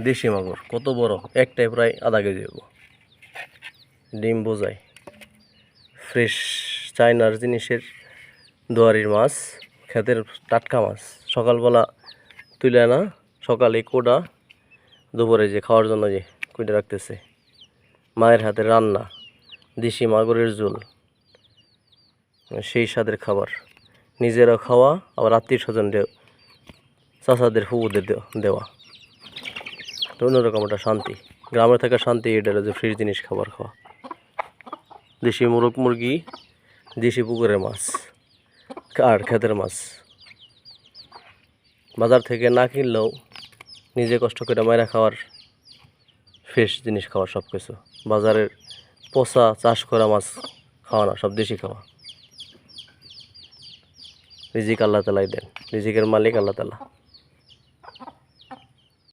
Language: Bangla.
দেশি মাগুর কত বড়, একটাই প্রায় আধা কেজি হবো। ডিম বোঝাই ফ্রেশ চায়নার জিনিসের দুয়ারির মাছ, ক্ষেতের টাটকা মাছ। সকালবেলা তুলে না, সকালে কোডা, দুপুরে যে খাওয়ার জন্য যে কুইটা রাখতেছে। মায়ের হাতের রান্না, দেশি মাগুরের ঝোল, সেই স্বাদের খাবার। নিজেরা খাওয়া, আবার আত্মীয় স্বজনদের, চাচাদের, ফুবুদের দেওয়া। তো অন্যরকম একটা শান্তি। গ্রামে থাকা শান্তি এটা, যে ফ্রেশ জিনিস খাবার খাওয়া। দেশি মুরগি, দেশি পুকুরের মাছ আর ক্ষেতের মাছ। বাজার থেকে না কিনলেও নিজে কষ্ট করে মাইরা খাওয়ার, ফ্রেশ জিনিস খাওয়া সব কিছু। বাজারের পচা চাষ করা মাছ খাওয়া না, সব দেশি খাওয়া। রিজিক আল্লাহ তালাই দেন, রিজিকের মালিক আল্লাহ তালা।